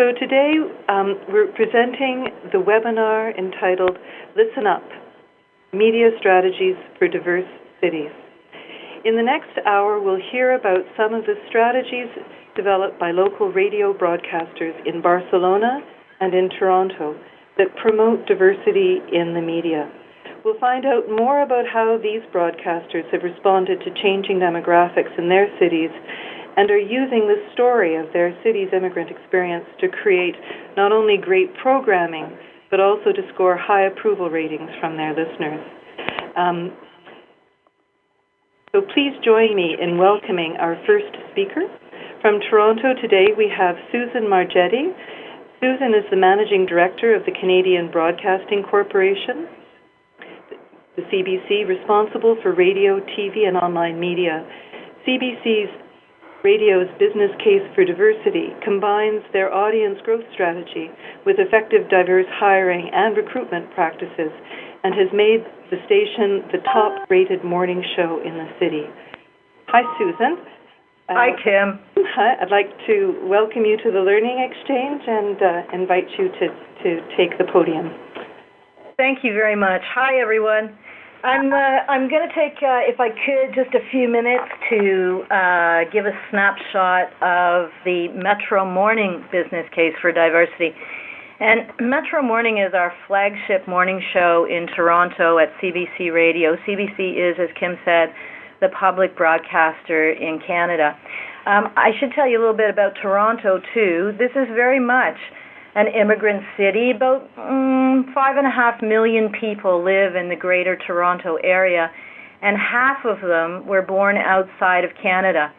So today we're presenting the webinar entitled Listen Up, Media Strategies for Diverse Cities. In the next hour, we'll hear about some of the strategies developed by local radio broadcasters in Barcelona and in Toronto that promote diversity in the media. We'll find out more about how these broadcasters have responded to changing demographics in their cities and are using the story of their city's immigrant experience to create not only great programming, but also to score high approval ratings from their listeners. So please join me in welcoming our first speaker. From Toronto today, we have Susan Margetti. Susan is the Managing Director of the Canadian Broadcasting Corporation, the CBC, responsible for radio, TV, and online media. CBC's Radio's business case for diversity combines their audience growth strategy with effective diverse hiring and recruitment practices and has made the station the top-rated morning show in the city. Hi, Susan. Hi, Kim. Hi. I'd like to welcome you to the Learning Exchange and invite you to take the podium. Thank you very much. Hi, everyone. I'm going to take, if I could, just a few minutes to give a snapshot of the Metro Morning business case for diversity. And Metro Morning is our flagship morning show in Toronto at CBC Radio. CBC is, as Kim said, the public broadcaster in Canada. I should tell you a little bit about Toronto, too. This is very much an immigrant city. About 5.5 million people live in the Greater Toronto area, and half of them were born outside of Canada.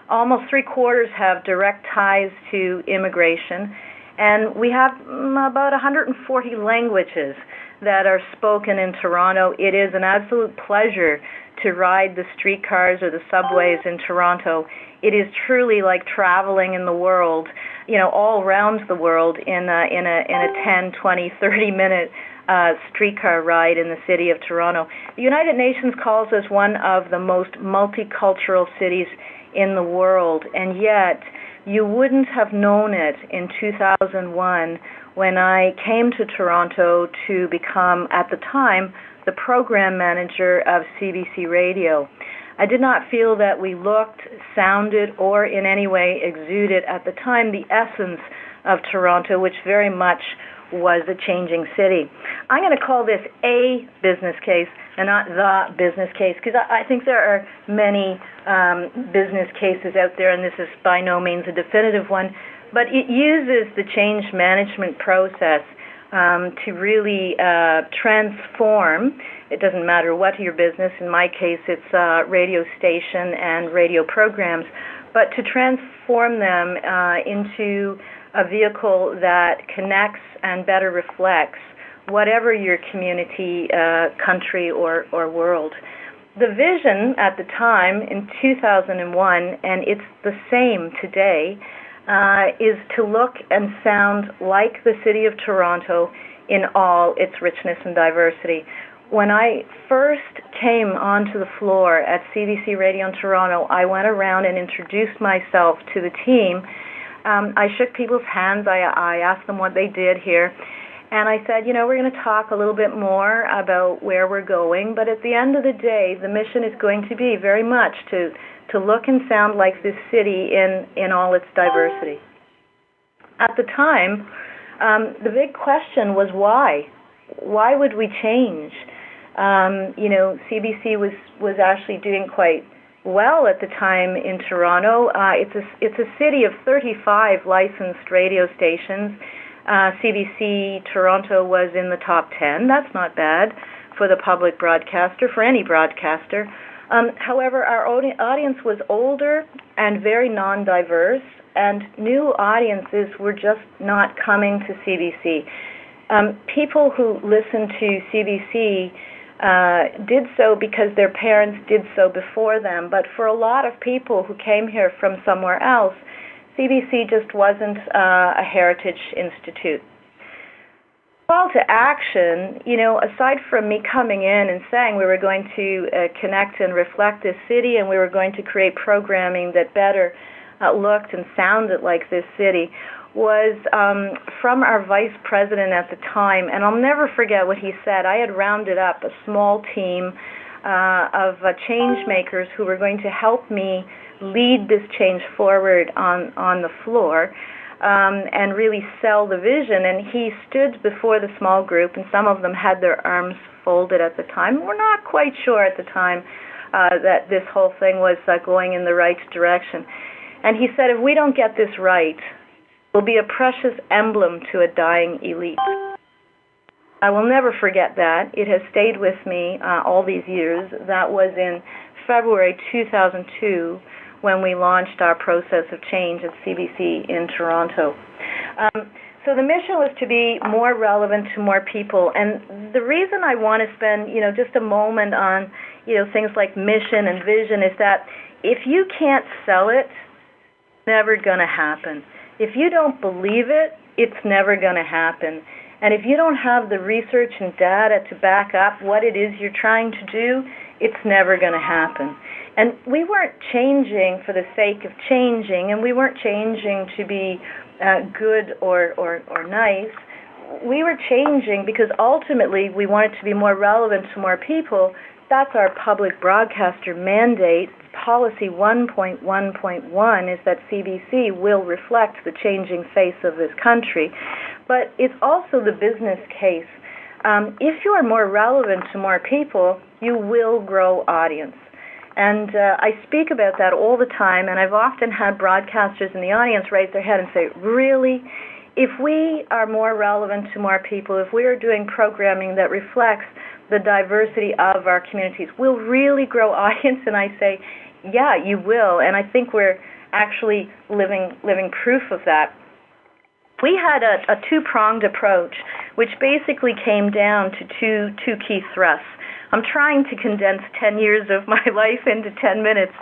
Almost three-quarters have direct ties to immigration, and we have about 140 languages that are spoken in Toronto. It is an absolute pleasure to ride the streetcars or the subways in Toronto. It is truly like traveling in the world, all around the world in a 10, 20, 30-minute streetcar ride in the city of Toronto. The United Nations calls us one of the most multicultural cities in the world, and yet you wouldn't have known it in 2001 when I came to Toronto to become, at the time, the program manager of CBC Radio. I did not feel that we looked, sounded, or in any way exuded at the time the essence of Toronto, which very much was a changing city. I'm going to call this a business case and not the business case, because I think there are many business cases out there, and this is by no means a definitive one, but it uses the change management process to really transform. It doesn't matter what your business, in my case it's a radio station and radio programs, but to transform them into a vehicle that connects and better reflects whatever your community, country, or world. The vision at the time in 2001, and it's the same today, is to look and sound like the city of Toronto in all its richness and diversity. When I first came onto the floor at CBC Radio in Toronto, I went around and introduced myself to the team. I shook people's hands. I asked them what they did here. And I said, we're going to talk a little bit more about where we're going, but at the end of the day, the mission is going to be very much to look and sound like this city in all its diversity. At the time, the big question was why? Why would we change? CBC was actually doing quite well at the time in Toronto. It's a city of 35 licensed radio stations. CBC Toronto was in the top 10. That's not bad for the public broadcaster, for any broadcaster. However, our audience was older and very non-diverse, and new audiences were just not coming to CBC. People who listened to CBC did so because their parents did so before them, but for a lot of people who came here from somewhere else, CBC just wasn't a heritage institute. Call to action, aside from me coming in and saying we were going to connect and reflect this city and we were going to create programming that better looked and sounded like this city was from our vice president at the time, and I'll never forget what he said. I had rounded up a small team of change makers who were going to help me lead this change forward on the floor and really sell the vision. And he stood before the small group, and some of them had their arms folded at the time. We're not quite sure at the time that this whole thing was going in the right direction. And he said, if we don't get this right, will be a precious emblem to a dying elite. I will never forget that. It has stayed with me all these years. That was in February 2002 when we launched our process of change at CBC in Toronto. So the mission was to be more relevant to more people. And the reason I want to spend, just a moment on, things like mission and vision is that if you can't sell it, it's never going to happen. If you don't believe it, it's never going to happen. And if you don't have the research and data to back up what it is you're trying to do, it's never going to happen. And we weren't changing for the sake of changing, and we weren't changing to be good or nice. We were changing because ultimately we wanted to be more relevant to more people. That's our public broadcaster mandate. Policy 1.1.1 is that CBC will reflect the changing face of this country. But it's also the business case. If you are more relevant to more people, you will grow audience. And I speak about that all the time, and I've often had broadcasters in the audience raise their head and say, really? If we are more relevant to more people, if we are doing programming that reflects the diversity of our communities, we'll really grow audience? And I say, yeah, you will, and I think we're actually living proof of that. We had a two-pronged approach, which basically came down to two key thrusts. I'm trying to condense 10 years of my life into 10 minutes.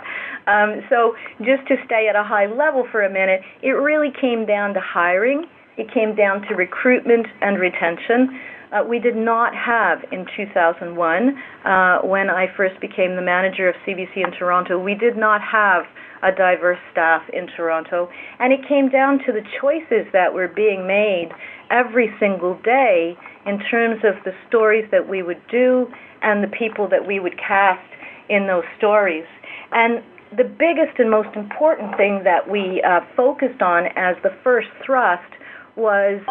So just to stay at a high level for a minute, it really came down to hiring. It came down to recruitment and retention. We did not have in 2001, when I first became the manager of CBC in Toronto, we did not have a diverse staff in Toronto. And it came down to the choices that were being made every single day in terms of the stories that we would do and the people that we would cast in those stories. And the biggest and most important thing that we focused on as the first thrust was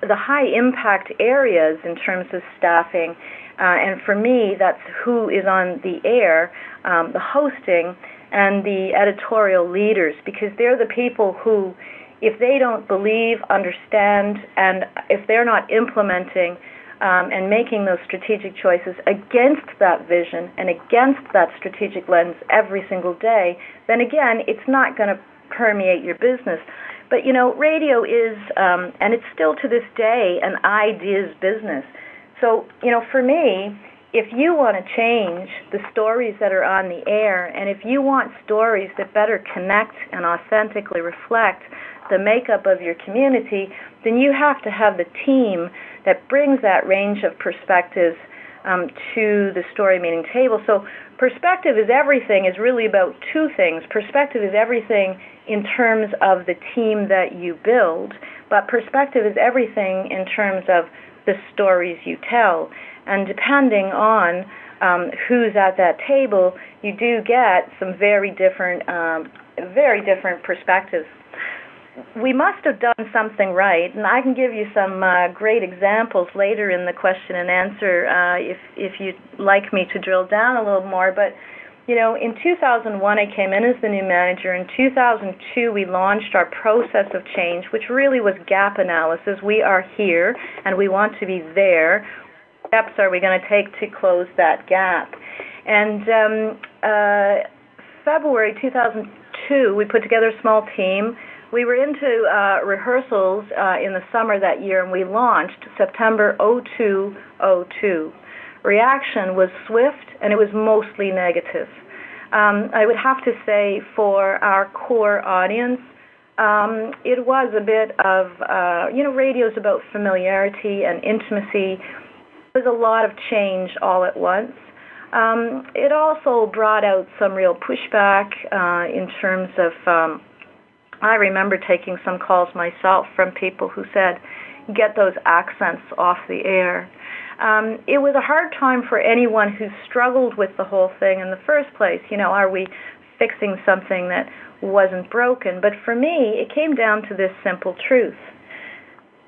the high impact areas in terms of staffing. And for me, that's who is on the air, the hosting, and the editorial leaders, because they're the people who, if they don't believe, understand, and if they're not implementing and making those strategic choices against that vision and against that strategic lens every single day, then again, it's not going to permeate your business. But, radio is, and it's still to this day, an ideas business. So, for me, if you want to change the stories that are on the air, and if you want stories that better connect and authentically reflect the makeup of your community, then you have to have the team that brings that range of perspectives to the story meeting table. So perspective is everything is really about two things. Perspective is everything in terms of the team that you build, but perspective is everything in terms of the stories you tell. And depending on who's at that table, you do get some very different perspectives. We must have done something right, and I can give you some great examples later in the question and answer if you'd like me to drill down a little more. But, in 2001 I came in as the new manager. In 2002 we launched our process of change, which really was gap analysis. We are here, and we want to be there. What steps are we going to take to close that gap? And February 2002, we put together a small team. We were into rehearsals in the summer that year, and we launched September 2002. Reaction was swift, and it was mostly negative. I would have to say for our core audience, it was a bit of, radio's about familiarity and intimacy. There was a lot of change all at once. It also brought out some real pushback in terms of I remember taking some calls myself from people who said, get those accents off the air. It was a hard time for anyone who struggled with the whole thing in the first place. Are we fixing something that wasn't broken? But for me, it came down to this simple truth.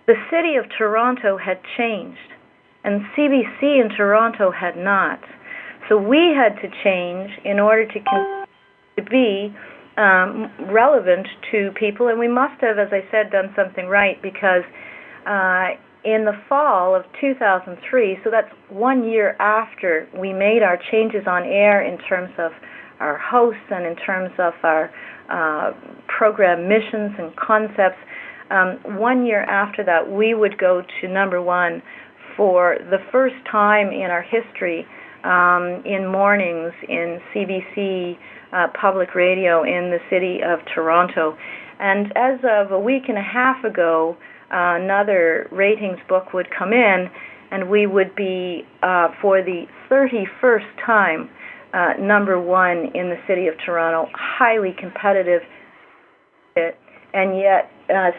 The city of Toronto had changed, and CBC in Toronto had not. So we had to change in order to be relevant to people, and we must have, as I said, done something right, because in the fall of 2003, so that's 1 year after we made our changes on air in terms of our hosts and in terms of our program missions and concepts, 1 year after that, we would go to number one for the first time in our history in mornings in CBC public radio in the city of Toronto. And as of a week and a half ago, another ratings book would come in, and we would be, for the 31st time, number one in the city of Toronto, highly competitive, and yet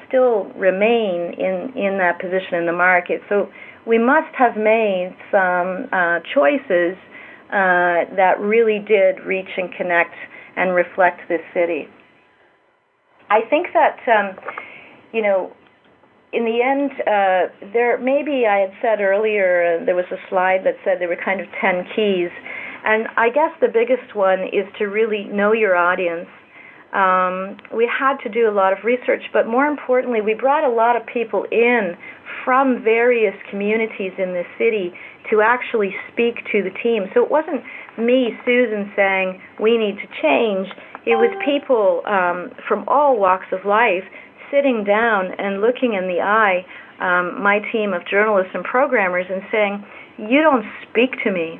still remain in that position in the market. So we must have made some choices that really did reach and connect and reflect this city. I think that, in the end, maybe I had said earlier, there was a slide that said there were kind of 10 keys. And I guess the biggest one is to really know your audience. We had to do a lot of research, but more importantly, we brought a lot of people in from various communities in the city to actually speak to the team. So it wasn't me, Susan, saying we need to change. It was people from all walks of life sitting down and looking in the eye, my team of journalists and programmers, and saying, you don't speak to me.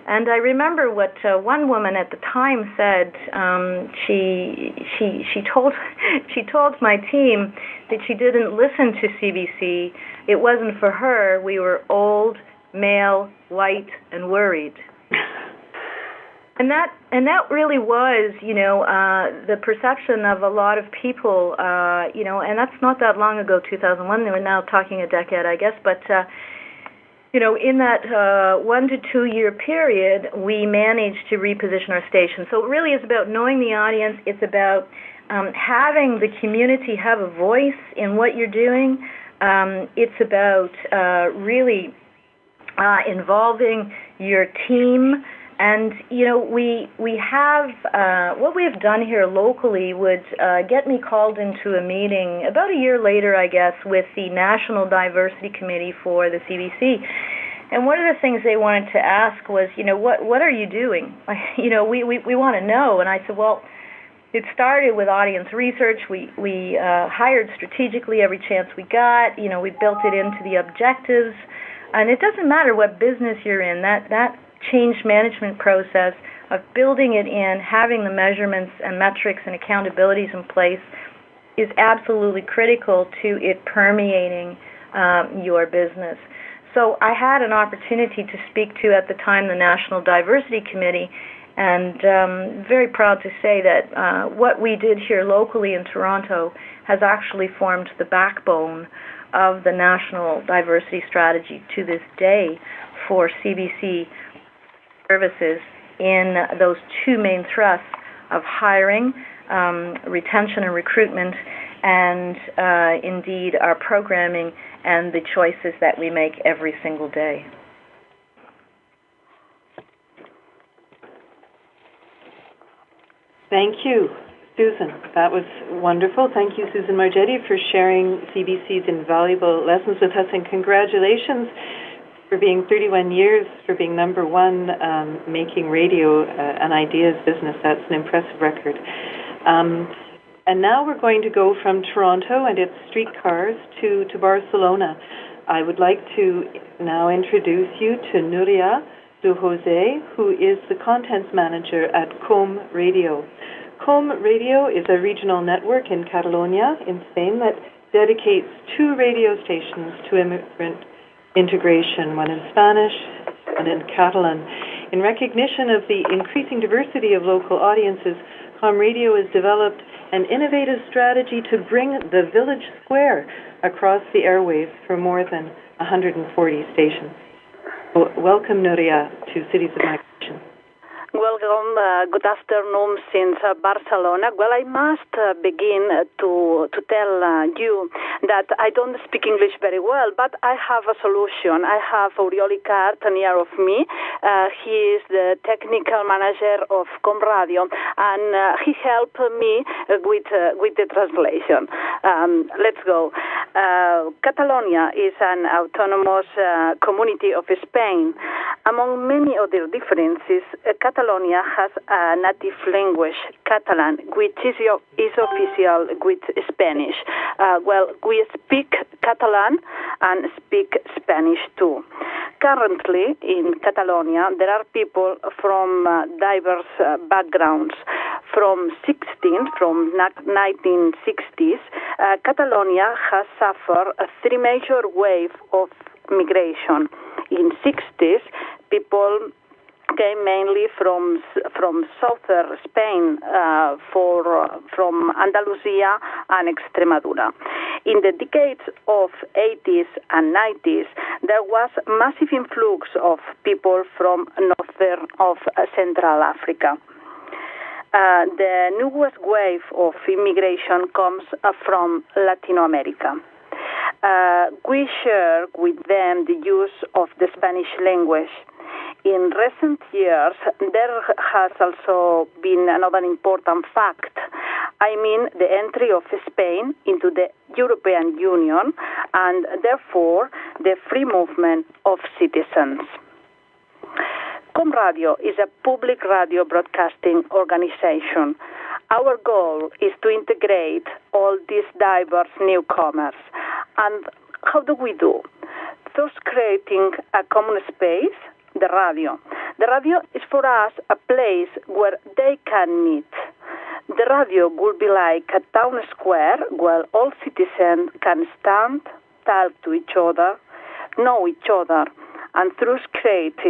And I remember what one woman at the time said. She told my team that she didn't listen to CBC. It wasn't for her. We were old, male, white, and worried. And that really was, the perception of a lot of people, and that's not that long ago, 2001. We're now talking a decade, I guess, but. In that 1 to 2 year period, we managed to reposition our station. So it really is about knowing the audience. It's about having the community have a voice in what you're doing. It's about really involving your team. And, we have, what we have done here locally would get me called into a meeting about a year later, I guess, with the National Diversity Committee for the CBC. And one of the things they wanted to ask was, what are you doing? We want to know. And I said, well, it started with audience research. We hired strategically every chance we got. We built it into the objectives. And it doesn't matter what business you're in, that change management process of building it in, having the measurements and metrics and accountabilities in place is absolutely critical to it permeating your business. So I had an opportunity to speak to, at the time, the National Diversity Committee, and very proud to say that what we did here locally in Toronto has actually formed the backbone of the National Diversity Strategy to this day for CBC services in those two main thrusts of hiring, retention and recruitment, and indeed our programming and the choices that we make every single day. Thank you, Susan. That was wonderful. Thank you, Susan Margetti, for sharing CBC's invaluable lessons with us, and congratulations for being 31 years, for being number one, making radio an ideas business. That's an impressive record. And now we're going to go from Toronto and its streetcars to Barcelona. I would like to now introduce you to Nuria de Jose, who is the contents manager at COM Radio. COM Radio is a regional network in Catalonia, in Spain, that dedicates 2 radio stations to immigrant integration, one in Spanish, one in Catalan. In recognition of the increasing diversity of local audiences, COM Radio has developed an innovative strategy to bring the village square across the airwaves for more than 140 stations. Welcome, Nuria, to Cities of Migration. Welcome, good afternoon since Barcelona. Well, I must begin to tell you that I don't speak English very well, but I have a solution. I have Aurioli Cart near of me. He is the technical manager of Comradio, and he helped me with the translation. Let's go. Catalonia is an autonomous community of Spain. Among many other differences, Catalonia has a native language, Catalan, which is official with Spanish. Well, we speak Catalan and speak Spanish too. Currently, in Catalonia, there are people from diverse backgrounds. From 1960s, Catalonia has suffered three major waves of migration. In 60s, people came mainly from southern Spain, from Andalusia and Extremadura. In the decades of 80s and 90s, there was massive influx of people from northern of Central Africa. The newest wave of immigration comes from Latin America. We share with them the use of the Spanish language. In recent years, there has also been another important fact. I mean the entry of Spain into the European Union and therefore the free movement of citizens. Comradio is a public radio broadcasting organization. Our goal is to integrate all these diverse newcomers. And how do we do? First, creating a common space, the radio. The radio is for us a place where they can meet. The radio would be like a town square where all citizens can stand, talk to each other, know each other, and thus create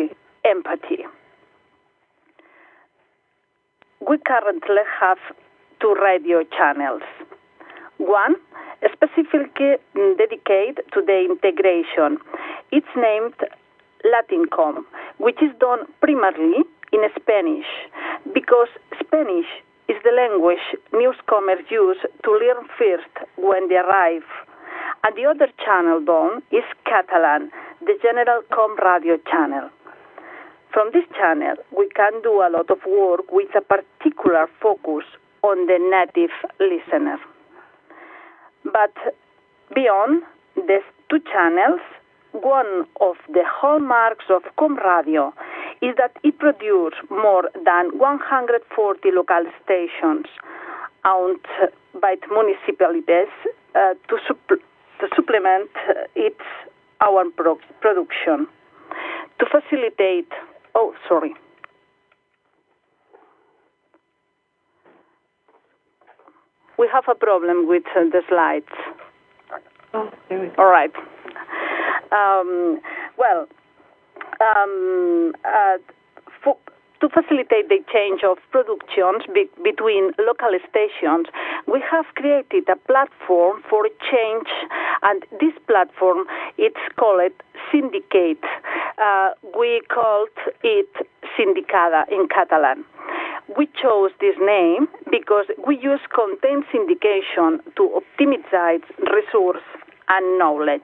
empathy. We currently have two radio channels. One specifically dedicated to the integration. It's named Latincom, which is done primarily in Spanish, because Spanish is the language newcomers use to learn first when they arrive. And the other channel done is Catalan, the general Comradio channel. From this channel, we can do a lot of work with a particular focus on the native listener. But beyond these two channels, one of the hallmarks of Comradio is that it produces more than 140 local stations owned by the municipalities to supplement our production. To facilitate, we have a problem with the slides. Oh, there we go. All right. To facilitate the change of productions between local stations, we have created a platform for change, and this platform, it's called Syndicate. We called it Sindicada in Catalan. We chose this name because we use content syndication to optimize resource and knowledge.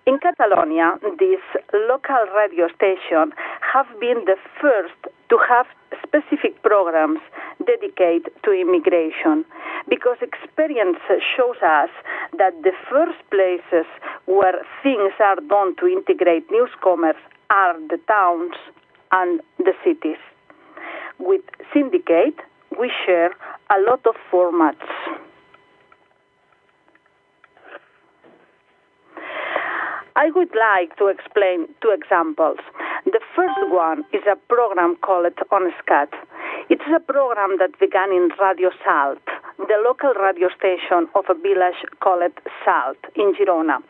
In Catalonia, these local radio stations have been the first to have specific programs dedicated to immigration, because experience shows us that the first places where things are done to integrate newcomers are the towns and the cities. With Syndicate, we share a lot of formats. I would like to explain two examples. The first one is a program called OnSCAT. It is a program that began in Radio Salt, the local radio station of a village called Salt in Girona.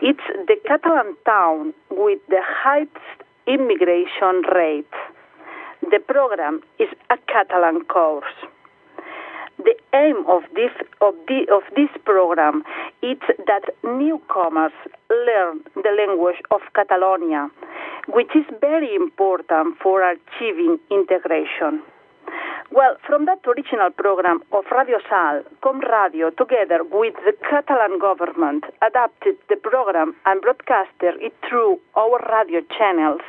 It's the Catalan town with the highest immigration rate. The program is a Catalan course. The aim of this program is that newcomers learn the language of Catalonia, which is very important for achieving integration. Well, from that original program of Radio Sal, ComRadio, together with the Catalan government, adapted the program and broadcasted it through our radio channels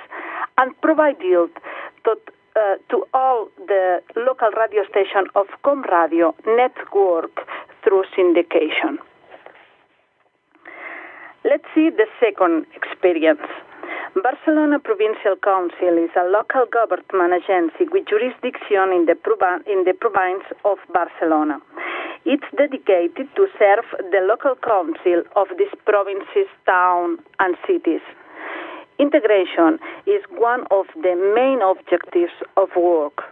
and provided to all the local radio station of ComRadio network through syndication. Let's see the second experience. Barcelona Provincial Council is a local government agency with jurisdiction in the province of Barcelona. It's dedicated to serve the local council of these provinces, towns, and cities. Integration is one of the main objectives of work.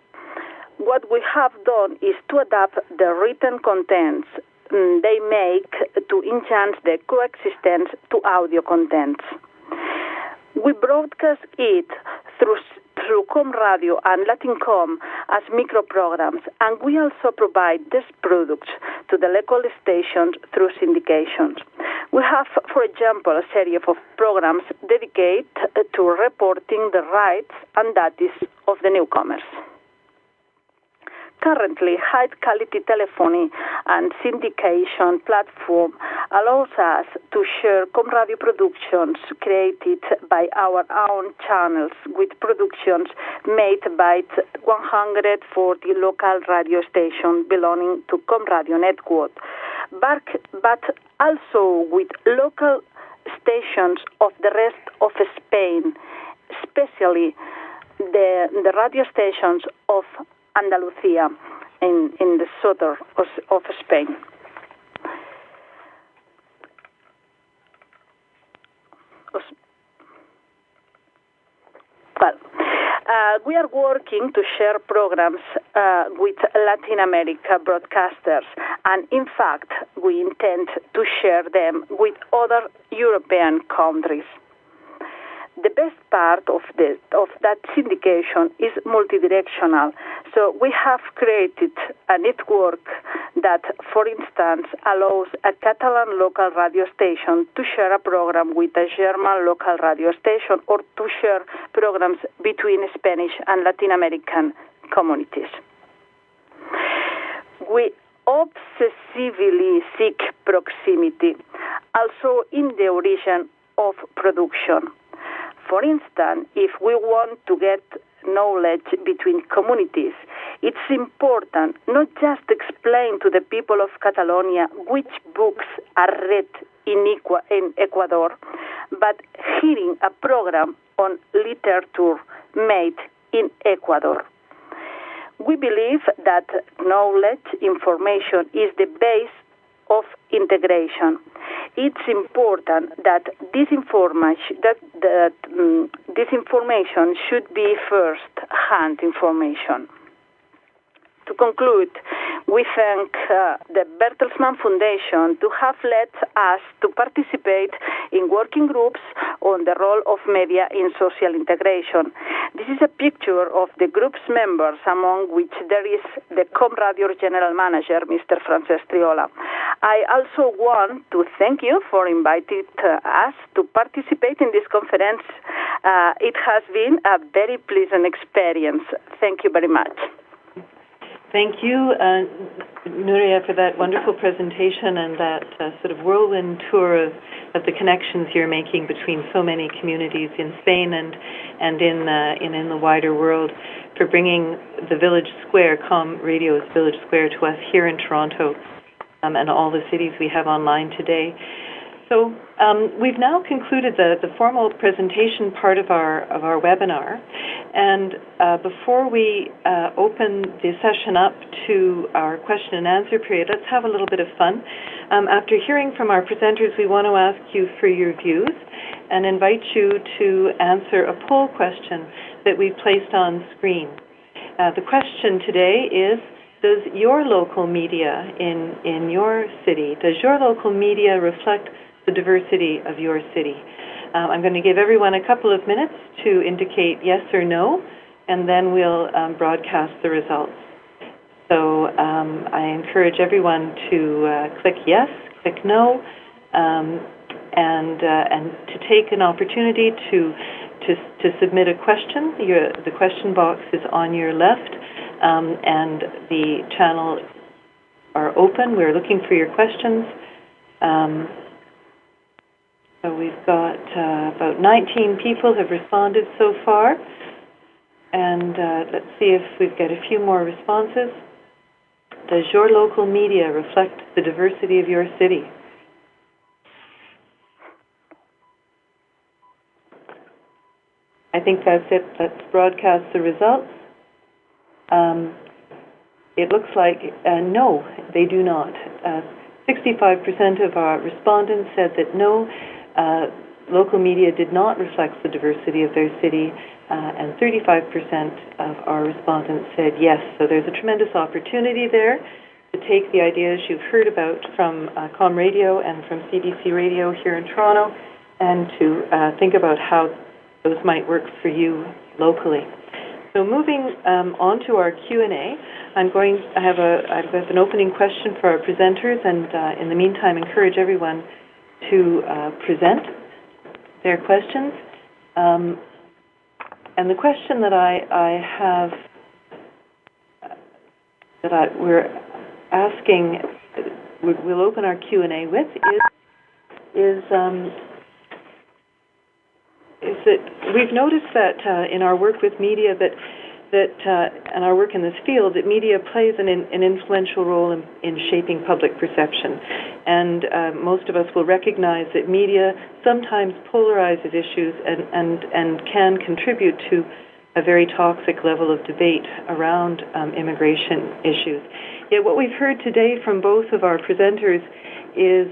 What we have done is to adapt the written contents they make to enhance the coexistence to audio contents. We broadcast it through ComRadio and Latincom as micro-programs, and we also provide these products to the local stations through syndications. We have, for example, a series of programs dedicated to reporting the rights and duties of the newcomers. Currently, high-quality telephony and syndication platform allows us to share ComRadio productions created by our own channels with productions made by 140 local radio stations belonging to ComRadio network, but also with local stations of the rest of Spain, especially the radio stations of Andalusia in the south of Spain. Well, we are working to share programs with Latin America broadcasters, and in fact, we intend to share them with other European countries. The best part of that syndication is multidirectional. So we have created a network that, for instance, allows a Catalan local radio station to share a program with a German local radio station or to share programs between Spanish and Latin American communities. We obsessively seek proximity, also in the origin of production. For instance, if we want to get knowledge between communities, it's important not just to explain to the people of Catalonia which books are read in Ecuador, but hearing a program on literature made in Ecuador. We believe that knowledge, information is the base of integration. It's important that this information should be first-hand information. To conclude, we thank the Bertelsmann Foundation to have let us to participate in working groups on the role of media in social integration. This is a picture of the group's members, among which there is the ComRadio General Manager, Mr. Francesc Triola. I also want to thank you for inviting us to participate in this conference. It has been a very pleasant experience. Thank you very much. Thank you, Nuria, for that wonderful presentation and that sort of whirlwind tour of the connections you're making between so many communities in Spain and in the wider world, for bringing the Village Square, ComRadio's Village Square, to us here in Toronto and all the cities we have online today. So we've now concluded the formal presentation part of our webinar, and before we open the session up to our question and answer period, let's have a little bit of fun. After hearing from our presenters, we want to ask you for your views and invite you to answer a poll question that we've placed on screen. The question today is, does your local media in your city, does your local media reflect the diversity of your city? I'm going to give everyone a couple of minutes to indicate yes or no, and then we'll broadcast the results. So I encourage everyone to click yes, click no, and to take an opportunity to submit a question. The question box is on your left, and the channel are open. We're looking for your questions. So we've got about 19 people have responded so far, and let's see if we've got a few more responses. Does your local media reflect the diversity of your city? I think that's it. Let's broadcast the results. It looks like no, they do not. 65% of our respondents said that no, local media did not reflect the diversity of their city, and 35% of our respondents said yes. So there's a tremendous opportunity there to take the ideas you've heard about from Com Radio and from CBC Radio here in Toronto, and to think about how those might work for you locally. So moving on to our Q&A, I've an opening question for our presenters, and in the meantime, encourage everyone to present their questions. And the question that I have, we're asking, we'll open our Q&A with is that we've noticed that in our work with media and our work in this field, that media plays an influential role in shaping public perception. And most of us will recognize that media sometimes polarizes issues and can contribute to a very toxic level of debate around immigration issues. Yet what we've heard today from both of our presenters is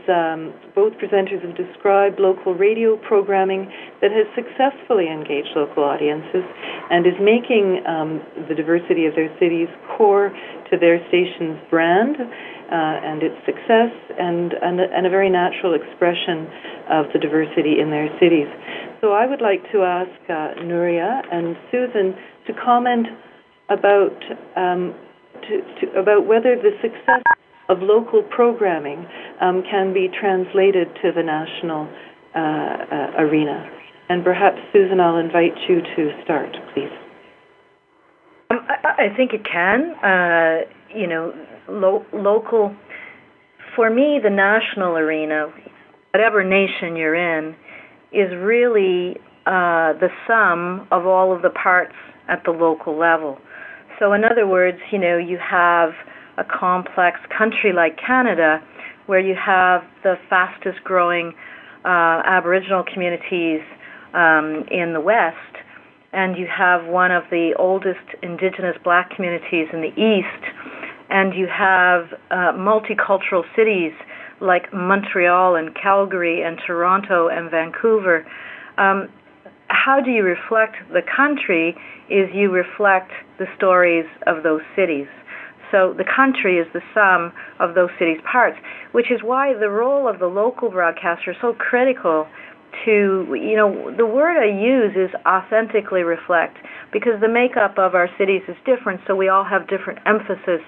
both presenters have described local radio programming that has successfully engaged local audiences and is making the diversity of their cities core to their station's brand and its success, and a very natural expression of the diversity in their cities. So I would like to ask Nuria and Susan to comment about about whether the success of local programming can be translated to the national arena. And perhaps, Susan, I'll invite you to start, please. I think it can. Local, for me, the national arena, whatever nation you're in, is really the sum of all of the parts at the local level. So in other words, you have a complex country like Canada, where you have the fastest growing Aboriginal communities in the West, and you have one of the oldest Indigenous Black communities in the East, and you have multicultural cities like Montreal and Calgary and Toronto and Vancouver. How do you reflect the country is you reflect the stories of those cities. So the country is the sum of those cities' parts, which is why the role of the local broadcaster is so critical to, the word I use is authentically reflect, because the makeup of our cities is different, so we all have different emphasis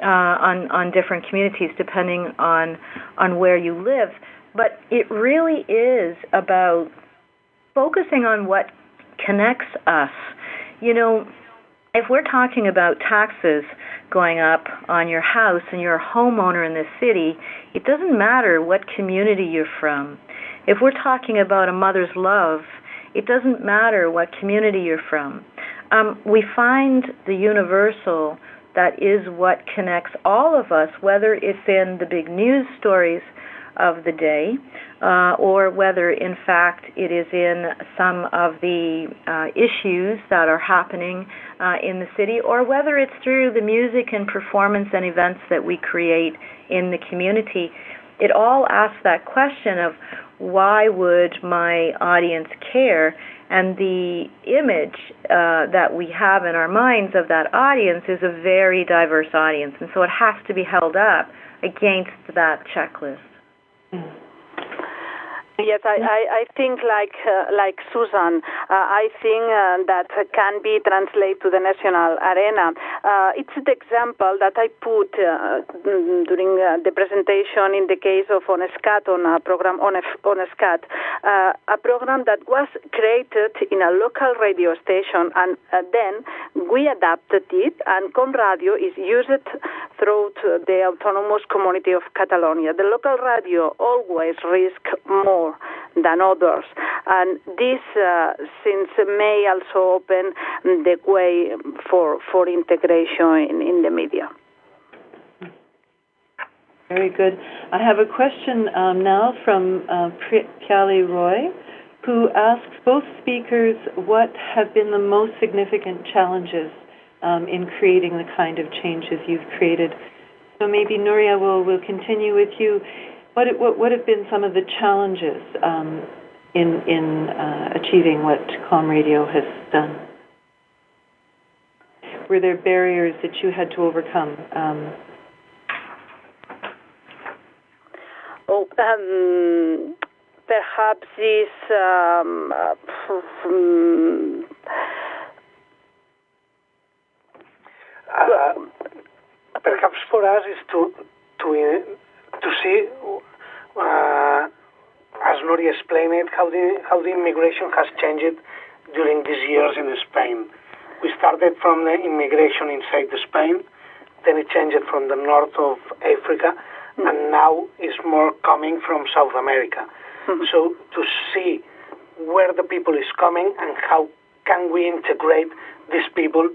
on different communities depending on where you live. But it really is about focusing on what connects us. If we're talking about taxes going up on your house and you're a homeowner in this city, it doesn't matter what community you're from. If we're talking about a mother's love, it doesn't matter what community you're from. We find the universal that is what connects all of us, whether it's in the big news stories of the day, or whether, in fact, it is in some of the issues that are happening in the city, or whether it's through the music and performance and events that we create in the community. It all asks that question of, why would my audience care? And the image that we have in our minds of that audience is a very diverse audience, and so it has to be held up against that checklist. Yes, I think like Susan, I think that can be translated to the national arena. It's the example that I put during the presentation in the case of ONESCAT, on a program ONESCAT, a program that was created in a local radio station, and then we adapted it, and Comradio is used throughout the autonomous community of Catalonia. The local radio always risks more than others, and this since may also open the way for integration in the media. Very good. I have a question now from Kyali Roy, who asks both speakers what have been the most significant challenges in creating the kind of changes you've created. So maybe Nuria will continue with you. What have been some of the challenges in achieving what Com Radio has done? Were there barriers that you had to overcome? Perhaps this perhaps for us is to see, as Nuria explained it, how the immigration has changed during these years in Spain. We started from the immigration inside Spain, then it changed from the north of Africa, and now it's more coming from South America. So to see where the people is coming and how can we integrate these people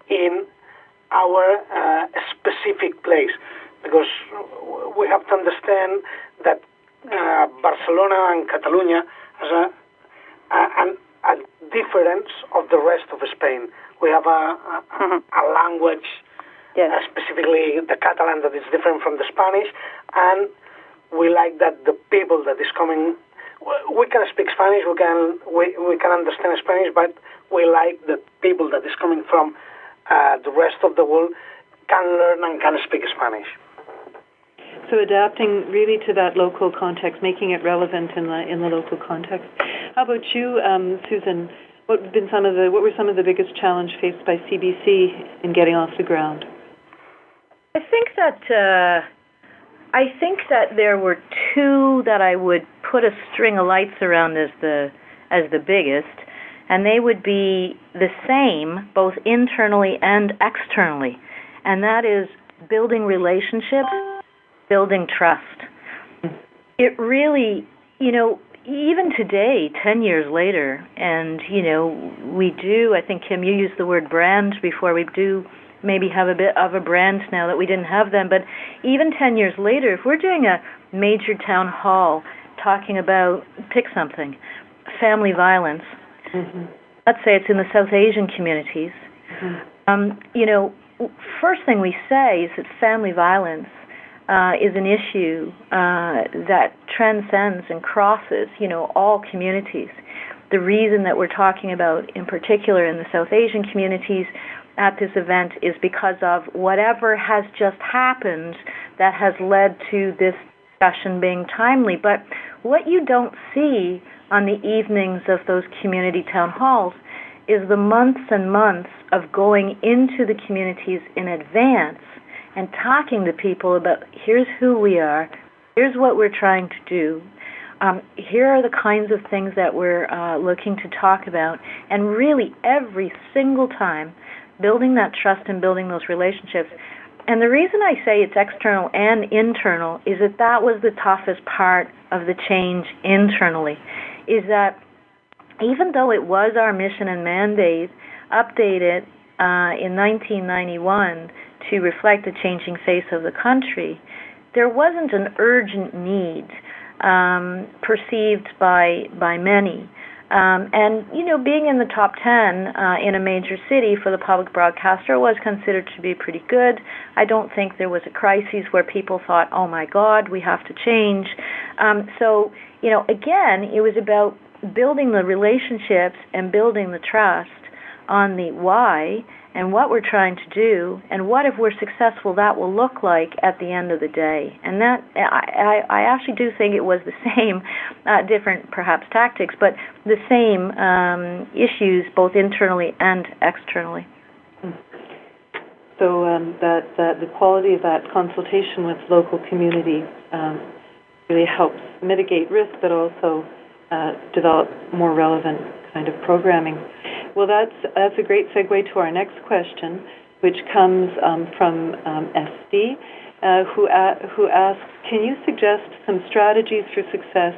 in our specific place, because we have to understand that Barcelona and Catalonia has a difference of the rest of Spain. We have a language, specifically the Catalan, that is different from the Spanish, and we like that the people that is coming. We can speak Spanish, we can understand Spanish, but we like the people that is coming from the rest of the world can learn and can speak Spanish. So adapting really to that local context, making it relevant in the local context. How about you, Susan? What were some of the biggest challenges faced by CBC in getting off the ground? I think that there were two that I would put a string of lights around as the biggest, and they would be the same both internally and externally, and that is building relationships, building trust. It really, even today, 10 years later, and, we do, I think, Kim, you used the word brand before, we do maybe have a bit of a brand now that we didn't have then, but even 10 years later, if we're doing a major town hall talking about, pick something, family violence, let's say it's in the South Asian communities, first thing we say is that family violence is an issue that transcends and crosses, all communities. The reason that we're talking about, in particular in the South Asian communities at this event, is because of whatever has just happened that has led to this discussion being timely. But what you don't see on the evenings of those community town halls is the months and months of going into the communities in advance and talking to people about, here's who we are, here's what we're trying to do, here are the kinds of things that we're looking to talk about, and really every single time building that trust and building those relationships. And the reason I say it's external and internal is that was the toughest part of the change internally, is that even though it was our mission and mandate updated in 1991 to reflect the changing face of the country, there wasn't an urgent need perceived by many. And, being in the top 10 in a major city for the public broadcaster was considered to be pretty good. I don't think there was a crisis where people thought, oh my God, we have to change. So, again, it was about building the relationships and building the trust on the why, and what we're trying to do, and what, if we're successful, that will look like at the end of the day. And that I actually do think it was the same, different perhaps tactics, but the same issues both internally and externally. So that the quality of that consultation with local community really helps mitigate risk, but also develop more relevant kind of programming. Well, that's a great segue to our next question, which comes from SD, who asks, can you suggest some strategies for success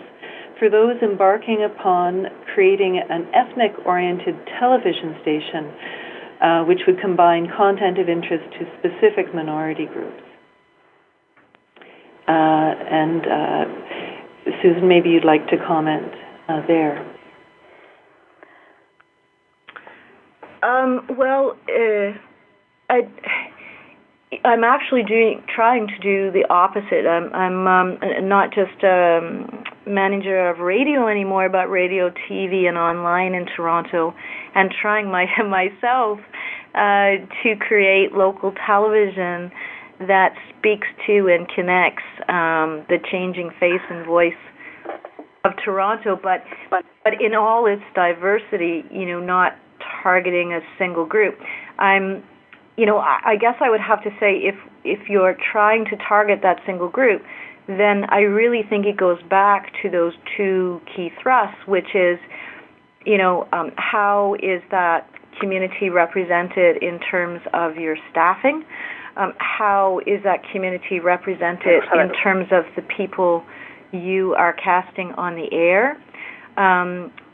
for those embarking upon creating an ethnic-oriented television station which would combine content of interest to specific minority groups? And Susan, maybe you'd like to comment there. Well, I'm actually trying to do the opposite. I'm not just manager of radio anymore, but radio, TV, and online in Toronto, and trying myself to create local television that speaks to and connects the changing face and voice of Toronto, but in all its diversity, not targeting a single group. I guess I would have to say if you're trying to target that single group, then I really think it goes back to those two key thrusts, which is, how is that community represented in terms of your staffing? How is that community represented in terms of the people you are casting on the air?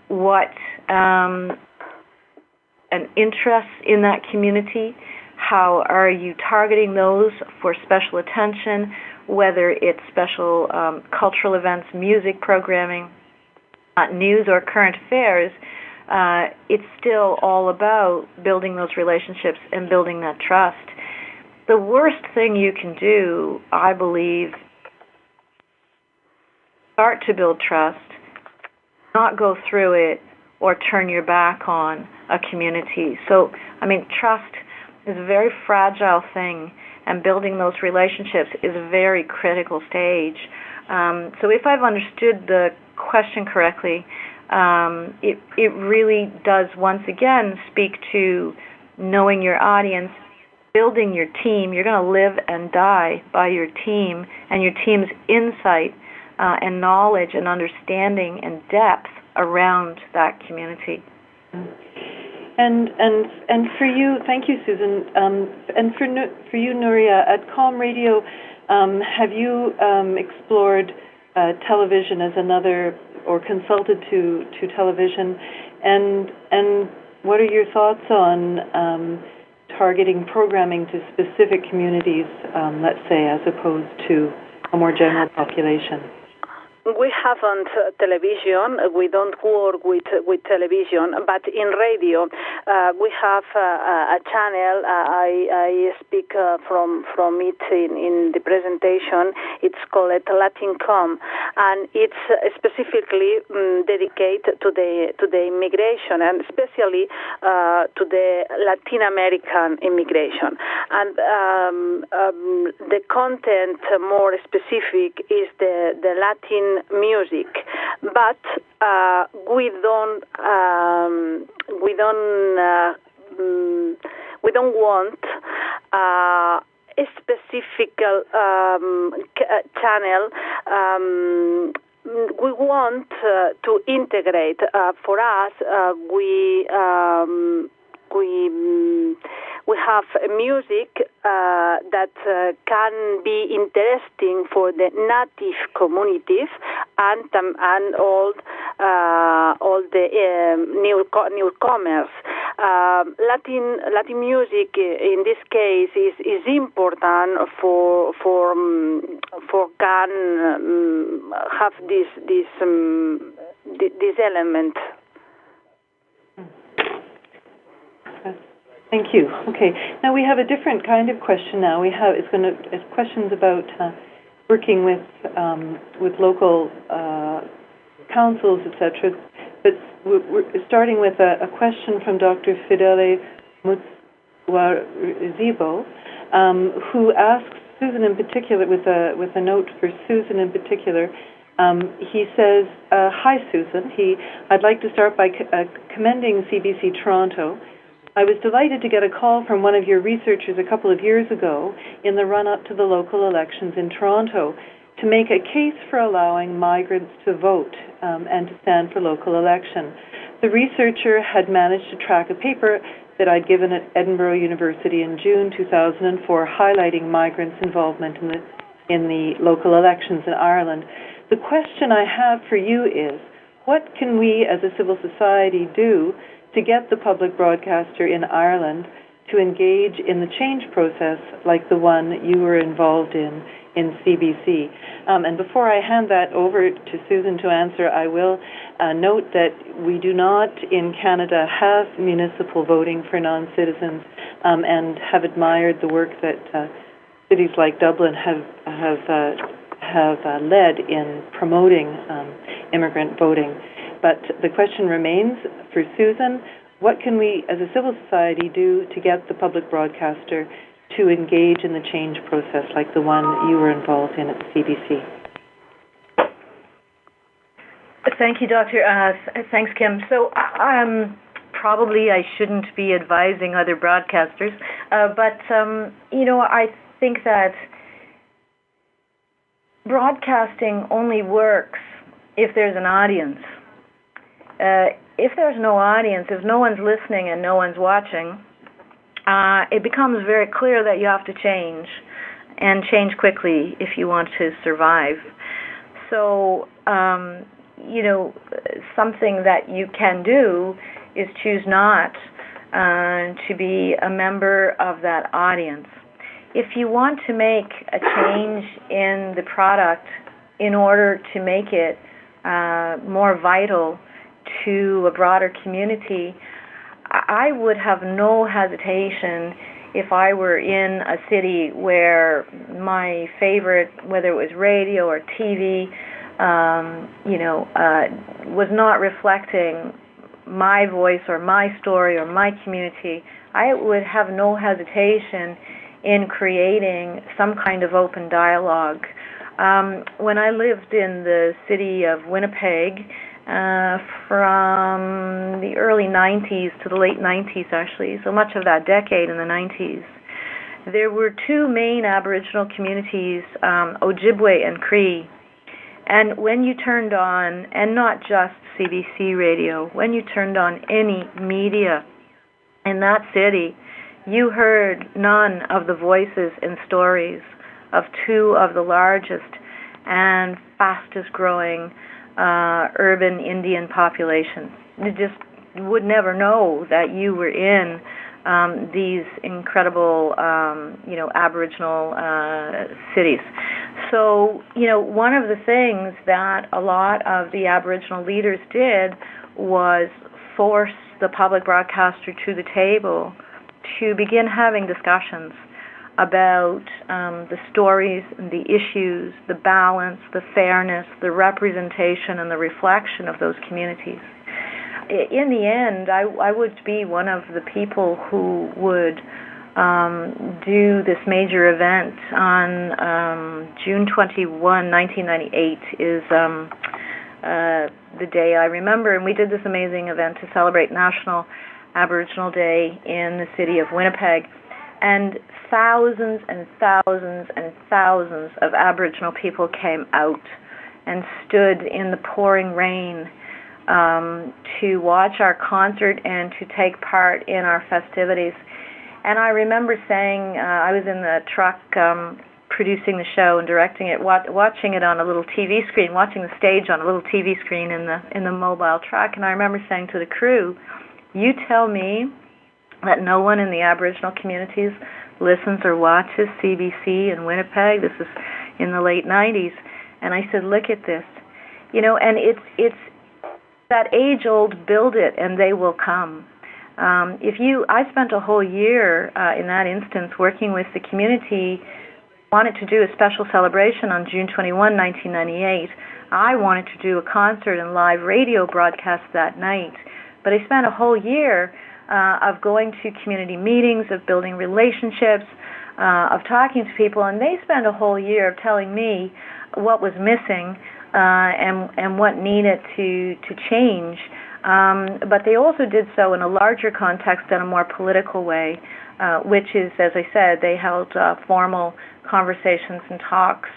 What an interest in that community? How are you targeting those for special attention, whether it's special cultural events, music programming, news, or current affairs? It's still all about building those relationships and building that trust. The worst thing you can do, I believe, start to build trust, not go through it, or turn your back on a community. So, trust is a very fragile thing, and building those relationships is a very critical stage. So if I've understood the question correctly, it really does once again speak to knowing your audience, building your team. You're going to live and die by your team and your team's insight and knowledge and understanding and depth around that community. And for you, thank you, Susan. And for you, Nuria, at Calm Radio, have you explored television as another, or consulted to television? And what are your thoughts on targeting programming to specific communities, let's say, as opposed to a more general population? We haven't television. We don't work with television, but in radio we have a channel. I speak from it in the presentation. It's called Latin.com, and it's specifically dedicated to the immigration, and especially to the Latin American immigration. And the content more specific is the Latin music, but we don't want a specific channel. We want to integrate. For us, we have music that can be interesting for the native communities and all the newcomers. Latin music in this case is important for can have this element. Thank you. Okay. Now we have a different kind of question. Now it's questions about working with local councils, etc. But we're starting with a question from Dr. Fidele Zibo, who asks Susan in particular, with a note for Susan in particular. He says, "Hi, Susan. I'd like to start by commending CBC Toronto. I was delighted to get a call from one of your researchers a couple of years ago in the run-up to the local elections in Toronto to make a case for allowing migrants to vote and to stand for local election. The researcher had managed to track a paper that I'd given at Edinburgh University in June 2004 highlighting migrants' involvement in the local elections in Ireland. The question I have for you is, what can we as a civil society do to get the public broadcaster in Ireland to engage in the change process like the one you were involved in CBC? And before I hand that over to Susan to answer, I will note that we do not in Canada have municipal voting for non-citizens, and have admired the work that cities like Dublin have led in promoting immigrant voting. But the question remains for Susan, what can we as a civil society do to get the public broadcaster to engage in the change process like the one you were involved in at the CBC? Thank you, Doctor. Thanks, Kim. So probably I shouldn't be advising other broadcasters, but I think that broadcasting only works if there's an audience. If there's no audience, if no one's listening and no one's watching, it becomes very clear that you have to change, and change quickly if you want to survive. So, something that you can do is choose not to be a member of that audience. If you want to make a change in the product in order to make it more vital to a broader community, I would have no hesitation if I were in a city where my favorite, whether it was radio or TV, was not reflecting my voice or my story or my community. I would have no hesitation in creating some kind of open dialogue. When I lived in the city of Winnipeg, from the early 90s to the late 90s, actually, so much of that decade in the 90s, there were two main Aboriginal communities, Ojibwe and Cree. And when you turned on, and not just CBC radio, when you turned on any media in that city, you heard none of the voices and stories of two of the largest and fastest growing urban Indian populations. You just would never know that you were in these incredible, Aboriginal cities. So, one of the things that a lot of the Aboriginal leaders did was force the public broadcaster to the table to begin having discussions about the stories and the issues, the balance, the fairness, the representation, and the reflection of those communities. In the end, I would be one of the people who would do this major event on June 21, 1998 is the day I remember, and we did this amazing event to celebrate National Aboriginal Day in the city of Winnipeg. And thousands and thousands and thousands of Aboriginal people came out and stood in the pouring rain to watch our concert and to take part in our festivities. And I remember saying, I was in the truck producing the show and directing it, watching it on a little TV screen, watching the stage on a little TV screen in the mobile truck. And I remember saying to the crew, "You tell me that no one in the Aboriginal communities listens or watches CBC in Winnipeg." This is in the late 90s. And I said, "Look at this." And it's that age-old build it and they will come. I spent a whole year in that instance working with the community, wanted to do a special celebration on June 21, 1998. I wanted to do a concert and live radio broadcast that night. But I spent a whole year of going to community meetings, of building relationships, of talking to people, and they spent a whole year telling me what was missing and what needed to change. But they also did so in a larger context and a more political way, which is, as I said, they held formal conversations and talks,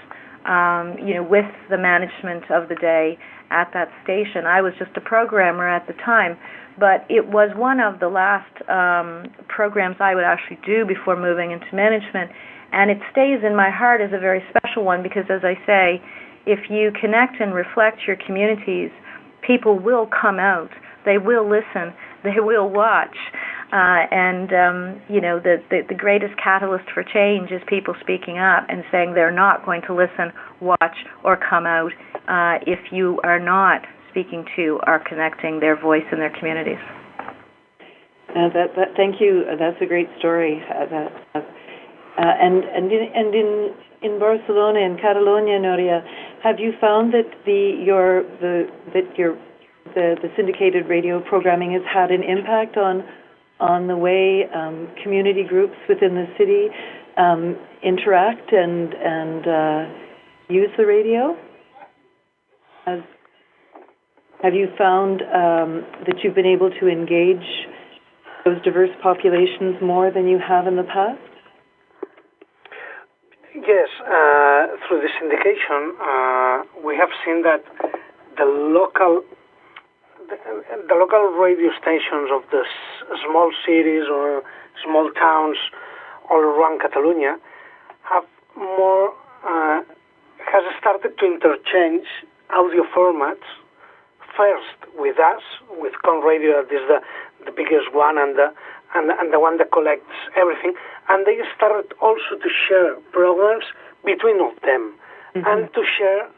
with the management of the day at that station. I was just a programmer at the time, but it was one of the last programs I would actually do before moving into management, and it stays in my heart as a very special one because, as I say, if you connect and reflect your communities, people will come out, they will listen, they will watch, the greatest catalyst for change is people speaking up and saying they're not going to listen, watch, or come out if you are not speaking to or connecting their voice in their communities. Thank you. That's a great story. In Barcelona, in Catalonia, Nuria, have you found that the syndicated radio programming has had an impact on the way community groups within the city interact and use the radio? Have you found that you've been able to engage those diverse populations more than you have in the past? Yes, through the syndication, we have seen that the local radio stations of the small cities or small towns all around Catalonia have has started to interchange audio formats. First with us, with Con Radio, that is the biggest one and the one that collects everything, and they started also to share programs between of them, and to share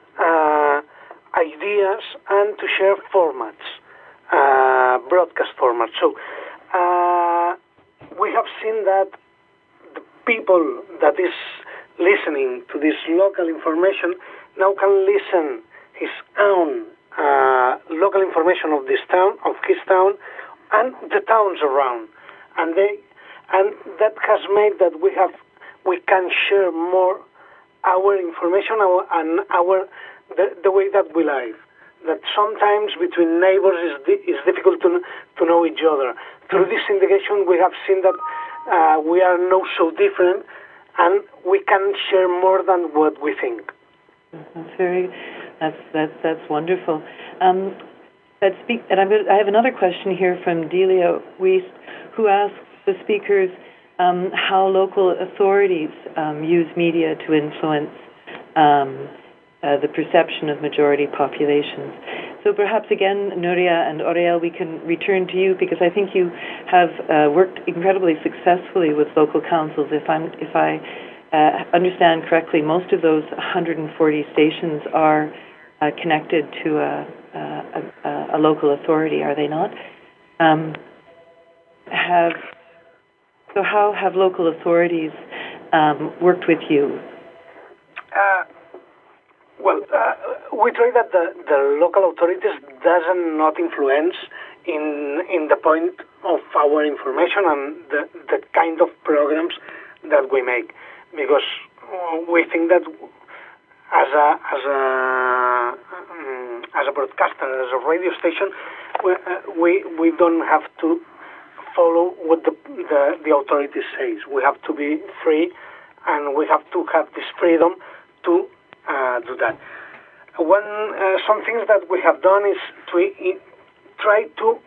ideas and to share formats, broadcast formats. So we have seen that the people that is listening to this local information now can listen his own local information of his town, and the towns around, and that has made that we can share more our information and the way that we live. That sometimes between neighbors is difficult to know each other. Through this syndication, we have seen that we are not so different, and we can share more than what we think. That's wonderful. I have another question here from Delia Wiest, who asks the speakers how local authorities use media to influence the perception of majority populations. So perhaps again, Nuria and Oriel, we can return to you because I think you have worked incredibly successfully with local councils. If I understand correctly, most of those 140 stations are connected to a local authority, are they not? How have local authorities worked with you? We try that the local authorities doesn't not influence in the point of our information and the kind of programs that we make, because we think that as a broadcaster, as a radio station, we don't have to follow what the authorities says. We have to be free, and we have to have this freedom to do that. Some things that we have done is to try to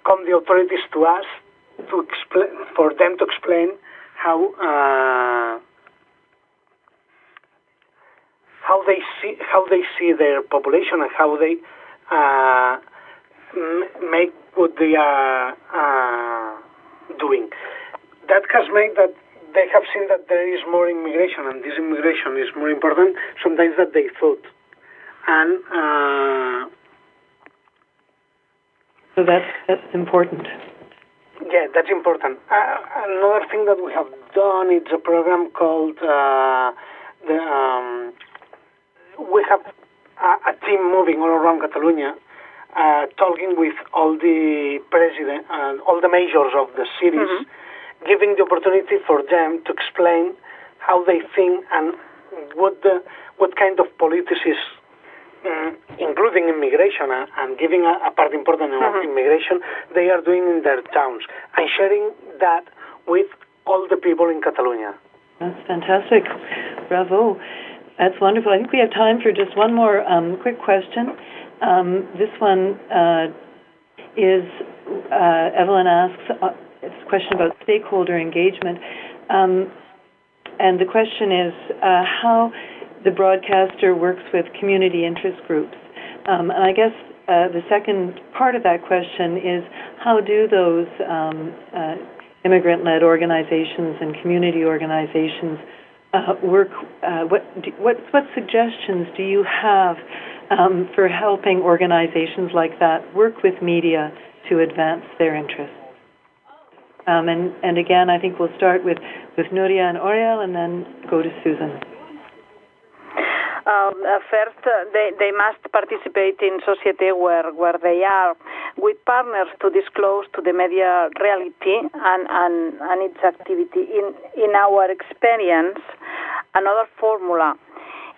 come the authorities to us to explain, for them to explain how they see their population and how they make what they are doing. That has made that they have seen that there is more immigration, and this immigration is more important sometimes than they thought. And so that's important. Yeah, that's important. Another thing that we have done is a program called we have a team moving all around Catalonia, talking with all the all the mayors of the cities, giving the opportunity for them to explain how they think and what kind of policies, including immigration and giving a part important of immigration, they are doing in their towns, and sharing that with all the people in Catalonia. That's fantastic. Bravo. That's wonderful. I think we have time for just one more quick question. This one is, Evelyn asks, it's a question about stakeholder engagement. And the question is how the broadcaster works with community interest groups. And I guess the second part of that question is, how do those immigrant-led organizations and community organizations work? What suggestions do you have for helping organizations like that work with media to advance their interests? And again, I think we'll start with Nuria and Oriel, and then go to Susan. First, they must participate in society where they are, with partners to disclose to the media reality and its activity. In our experience, another formula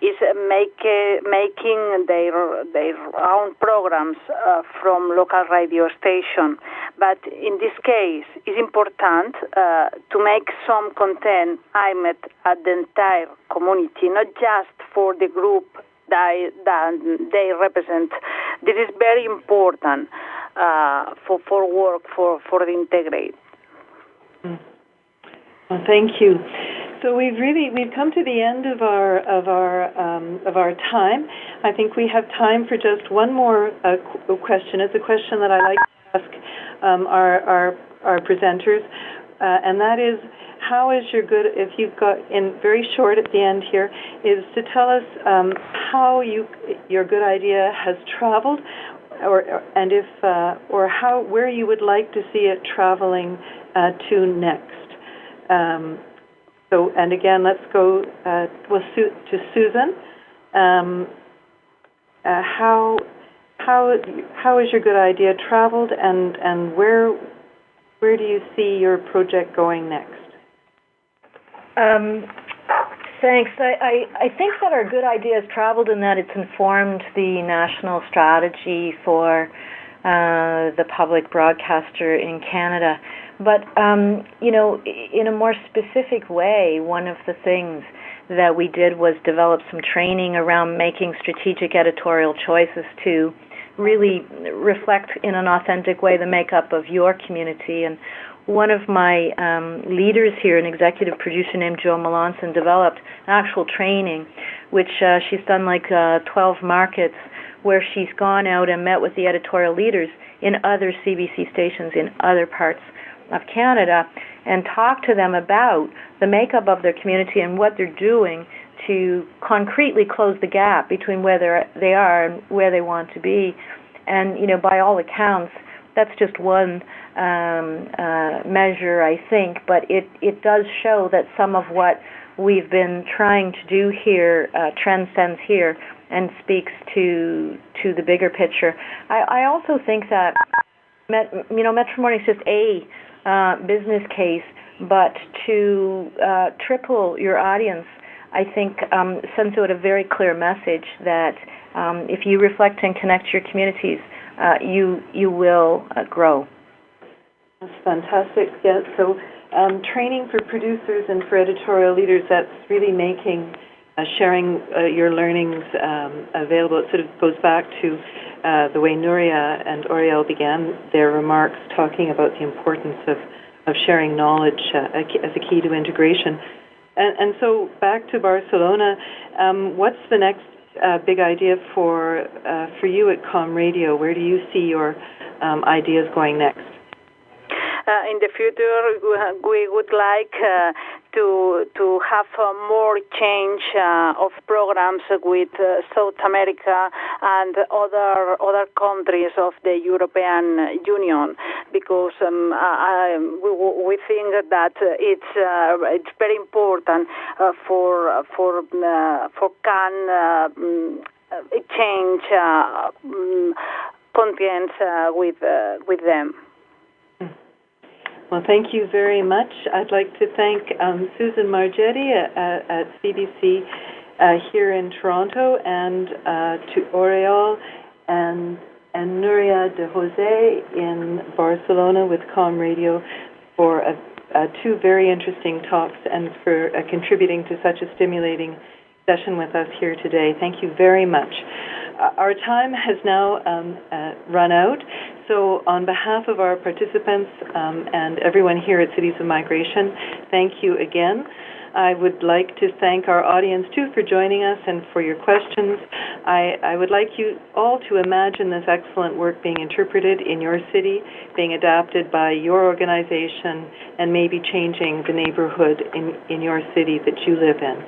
is making their own programs from local radio station. But in this case, it's important to make some content aimed at the entire community, not just for the group that they represent. This is very important for work for the integrate. Well, thank you. So we've come to the end of our time. I think we have time for just one more question. It's a question that I like to ask our presenters, and that is, how is your good? If you've got in very short at the end here, is to tell us how your good idea has traveled, or where you would like to see it traveling to next. So, and again, let's go to Susan. How has your good idea traveled, and where do you see your project going next? Thanks. I think that our good idea has traveled in that it's informed the national strategy for the public broadcaster in Canada. But, in a more specific way, one of the things that we did was develop some training around making strategic editorial choices to really reflect in an authentic way the makeup of your community. And one of my leaders here, an executive producer named Jo Melanson, developed actual training, which she's done like 12 markets, where she's gone out and met with the editorial leaders in other CBC stations in other parts of Canada and talk to them about the makeup of their community and what they're doing to concretely close the gap between where they are and where they want to be. And, by all accounts, that's just one measure, I think, but it does show that some of what we've been trying to do here transcends here and speaks to the bigger picture. I also think that, Metro Morning is just a business case, but to triple your audience, I think sends out a very clear message that if you reflect and connect your communities, you will grow. That's fantastic. Yeah. So training for producers and for editorial leaders, that's really making sharing your learnings available. It sort of goes back to the way Nuria and Oriel began their remarks, talking about the importance of sharing knowledge as a key to integration. And so back to Barcelona, what's the next big idea for you at Com Radio? Where do you see your ideas going next? In the future, we would like to have more change of programs with South America and other countries of the European Union, because we think that it's very important for change contents with them. Well, thank you very much. I'd like to thank Susan Margetti at CBC here in Toronto, and to Oriol and Nuria de Jose in Barcelona with Com Radio for two very interesting talks and for contributing to such a stimulating session with us here today. Thank you very much. Our time has now run out, so on behalf of our participants and everyone here at Cities of Migration, thank you again. I would like to thank our audience, too, for joining us and for your questions. I would like you all to imagine this excellent work being interpreted in your city, being adapted by your organization, and maybe changing the neighborhood in your city that you live in.